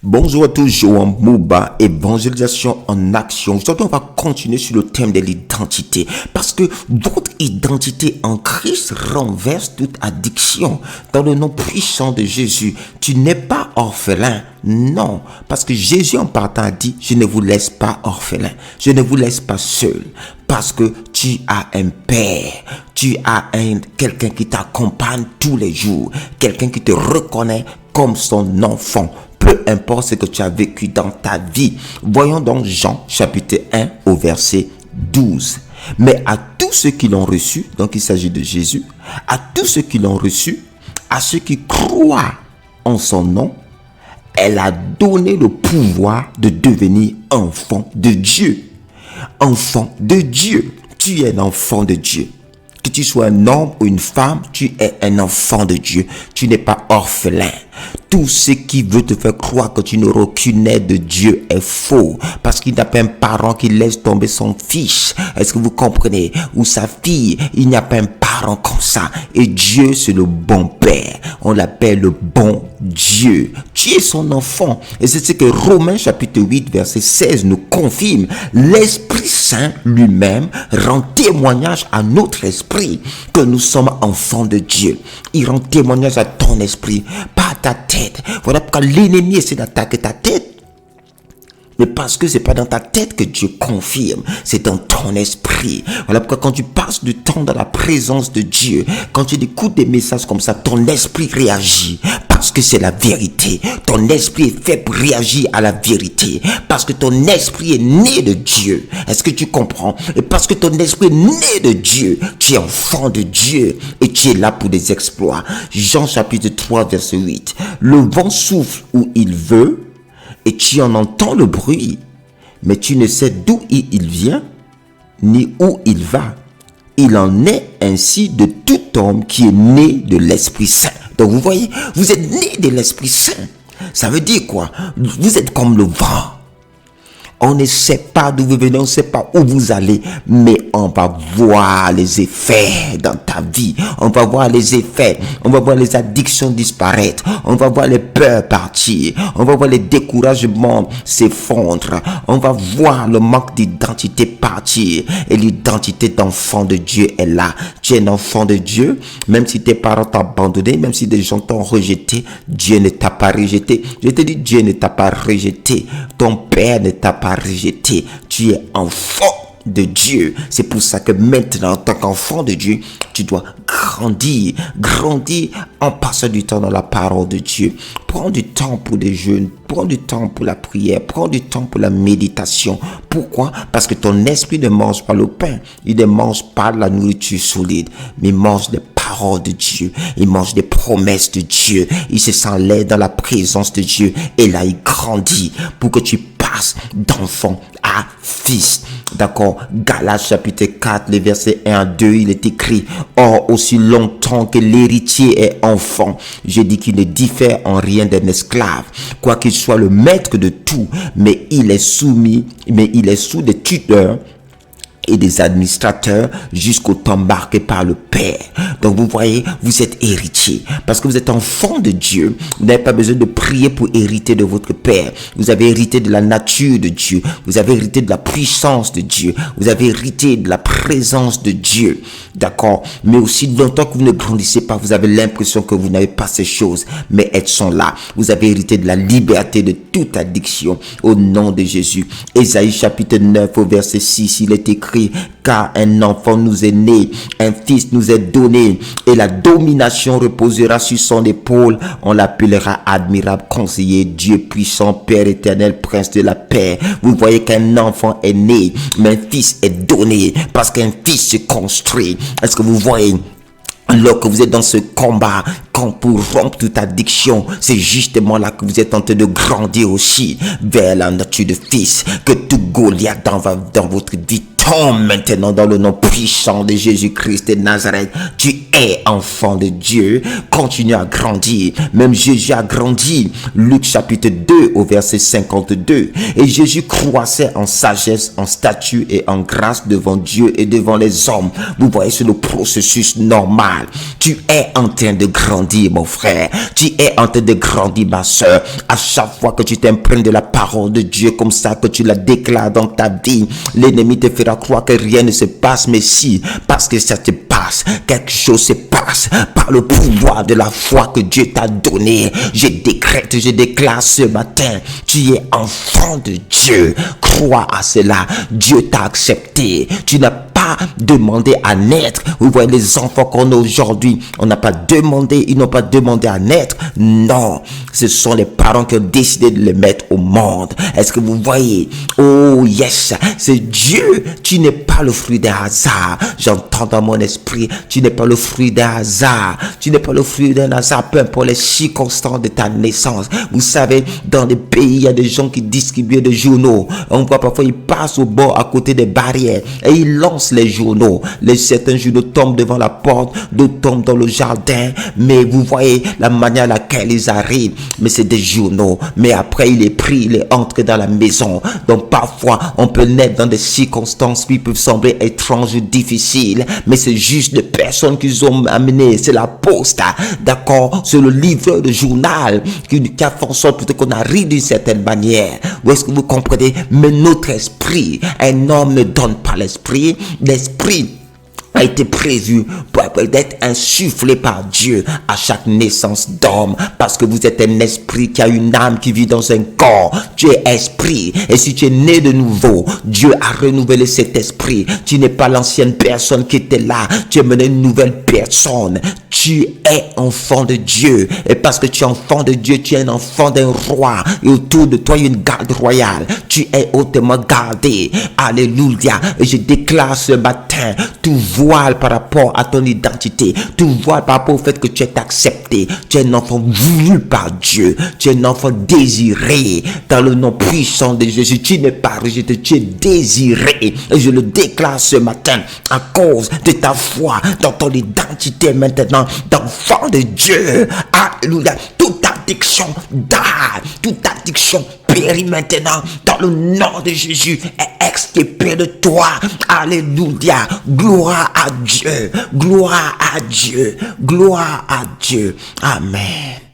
Bonjour à tous, Johan Mouba, évangélisation en action. Aujourd'hui, on va continuer sur le thème de l'identité. Parce que votre identité en Christ renverse toute addiction. Dans le nom puissant de Jésus, tu n'es pas orphelin. Non, parce que Jésus en partant a dit, je ne vous laisse pas orphelin. Je ne vous laisse pas seul. Parce que tu as un père. Tu as quelqu'un qui t'accompagne tous les jours. Quelqu'un qui te reconnaît comme son enfant. Peu importe ce que tu as vécu dans ta vie. Voyons donc Jean chapitre 1 au verset 12. Mais à tous ceux qui l'ont reçu, donc il s'agit de Jésus, à tous ceux qui l'ont reçu, à ceux qui croient en son nom, elle a donné le pouvoir de devenir enfant de Dieu. Enfant de Dieu. Tu es un enfant de Dieu. Que tu sois un homme ou une femme, tu es un enfant de Dieu. Tu n'es pas orphelin. Tout ce qui veut te faire croire que tu n'auras aucune aide de Dieu est faux. Parce qu'il n'y a pas un parent qui laisse tomber son fils. Est-ce que vous comprenez? Ou sa fille. Il n'y a pas un parent comme ça. Et Dieu, c'est le bon Père. On l'appelle le bon Dieu. Tu es son enfant. Et c'est ce que Romains chapitre 8 verset 16 nous confirme. L'Esprit Saint lui-même rend témoignage à notre esprit que nous sommes enfants de Dieu. Il rend témoignage à ton esprit, pas à ta tête. Voilà pourquoi l'ennemi essaie d'attaquer ta tête. Mais parce que c'est pas dans ta tête que Dieu confirme, c'est dans ton esprit. Voilà pourquoi quand tu passes du temps dans la présence de Dieu, quand tu écoutes des messages comme ça, ton esprit réagit parce que c'est la vérité. Ton esprit est fait pour réagir à la vérité parce que ton esprit est né de Dieu. Est-ce que tu comprends? Et parce que ton esprit est né de Dieu, tu es enfant de Dieu et tu es là pour des exploits. Jean chapitre 3 verset 8. Le vent souffle où il veut et tu en entends le bruit, mais tu ne sais d'où il vient, ni où il va. Il en est ainsi de tout homme qui est né de l'Esprit Saint. Donc vous voyez, vous êtes né de l'Esprit Saint. Ça veut dire quoi? Vous êtes comme le vent. On ne sait pas d'où vous venez, on ne sait pas où vous allez, mais on va voir les effets dans ta vie. On va voir les effets, on va voir les addictions disparaître, on va voir les peurs partir, on va voir les découragements s'effondrer, on va voir le manque d'identité partir et l'identité d'enfant de Dieu est là. Tu es un enfant de Dieu, même si tes parents t'ont abandonné, même si des gens t'ont rejeté, Dieu ne t'a pas rejeté. Je te dis, Dieu ne t'a pas rejeté. Ton Père ne t'a pas rejeté. Tu es enfant de Dieu. C'est pour ça que maintenant, en tant qu'enfant de Dieu, tu dois grandir en passant du temps dans la parole de Dieu. Prends du temps pour des jeûnes, prends du temps pour la prière, prends du temps pour la méditation. Pourquoi? Parce que ton esprit ne mange pas le pain, il ne mange pas la nourriture solide, mais il mange des paroles de Dieu, il mange des promesses de Dieu, il se sent l'air dans la présence de Dieu et là il grandit pour que tu passes d'enfant à fils. D'accord? Galates chapitre 4, les versets 1 à 2, il est écrit: or, aussi longtemps que l'héritier est enfant, je dis qu'il ne diffère en rien d'un esclave, quoiqu'il soit le maître de tout, mais il est sous des tuteurs et des administrateurs jusqu'au temps marqué par le Père. Donc vous voyez, vous êtes héritier parce que vous êtes enfant de Dieu. Vous n'avez pas besoin de prier pour hériter de votre Père. Vous avez hérité de la nature de Dieu. Vous avez hérité de la puissance de Dieu. Vous avez hérité de la présence de Dieu. D'accord? Mais aussi longtemps que vous ne grandissez pas, vous avez l'impression que vous n'avez pas ces choses, mais elles sont là. Vous avez hérité de la liberté de toute addiction au nom de Jésus. Ésaïe chapitre 9 au verset 6, il est écrit: car un enfant nous est né, un fils nous est donné, et la domination reposera sur son épaule. On l'appellera admirable conseiller, Dieu puissant, Père éternel, prince de la paix. Vous voyez qu'un enfant est né, mais un fils est donné, parce qu'un fils se construit. Est-ce que vous voyez? Alors que vous êtes dans ce combat, pour rompre toute addiction, c'est justement là que vous êtes en train de grandir aussi vers la nature de fils. Que tout Goliath dans votre vie tombe maintenant dans le nom puissant de Jésus-Christ de Nazareth. Tu es enfant de Dieu. Continue à grandir. Même Jésus a grandi. Luc chapitre 2 au verset 52. Et Jésus croissait en sagesse, en statut et en grâce devant Dieu et devant les hommes. Vous voyez, c'est le processus normal. Tu es en train de grandir, mon frère. Tu es en train de grandir, ma soeur. À chaque fois que tu t'imprègnes de la parole de Dieu comme ça, que tu la déclares dans ta vie, l'ennemi te fera croire que rien ne se passe, mais si, parce que ça te passe, quelque chose se passe par le pouvoir de la foi que Dieu t'a donné. Je décrète, je déclare ce matin, tu es enfant de Dieu. Crois à cela. Dieu t'a accepté. Tu n'as pas demandé à naître. Vous voyez les enfants qu'on a aujourd'hui, on n'a pas demandé, ils n'ont pas demandé à naître. Non, ce sont les parents qui ont décidé de les mettre au monde. Est-ce que vous voyez? Oh yes, c'est Dieu. Tu n'es pas le fruit d'un hasard. J'entends dans mon esprit, tu n'es pas le fruit d'un hasard. Tu n'es pas le fruit d'un hasard, peu importe les circonstances de ta naissance. Vous savez, dans des pays, il y a des gens qui distribuent des journaux. On voit parfois, ils passent au bord à côté des barrières et ils lancent les journaux. Certains journaux tombent devant la porte, d'autres tombent dans le jardin. Mais vous voyez la manière à laquelle ils arrivent. Mais c'est des journaux. Mais après, il est pris, il est entré dans la maison. Donc parfois, on peut naître dans des circonstances qui peuvent sembler étranges, difficiles. Mais c'est juste des personnes qu'ils ont amenées. C'est la poste, d'accord? C'est le livreur de journal qui a fait en sorte qu'on arrive d'une certaine manière. Où est-ce que vous comprenez? Mais notre esprit, un homme ne donne pas l'esprit. L'esprit a été prévu pour être insufflé par Dieu à chaque naissance d'homme, parce que vous êtes un esprit qui a une âme qui vit dans un corps. Tu es esprit, et si tu es né de nouveau, Dieu a renouvelé cet esprit. Tu n'es pas l'ancienne personne qui était là, tu es maintenant une nouvelle personne. Tu es enfant de Dieu, et parce que tu es enfant de Dieu, tu es un enfant d'un roi, et autour de toi il y a une garde royale. Tu es hautement gardé. Alléluia. Et je déclare ce matin, tout voile par rapport à ton identité, tout voile par rapport au fait que tu es accepté. Tu es un enfant voulu par Dieu, tu es un enfant désiré dans le nom puissant de Jésus. Tu n'es pas rejeté, tu es désiré, et je le déclare ce matin à cause de ta foi dans ton identité maintenant d'enfant de Dieu. Alléluia. Toute addiction d'âge, toute addiction périt maintenant dans le nom de Jésus et extirpé de toi. Alléluia. Gloire à Dieu. Gloire à Dieu. Gloire à Dieu. Amen.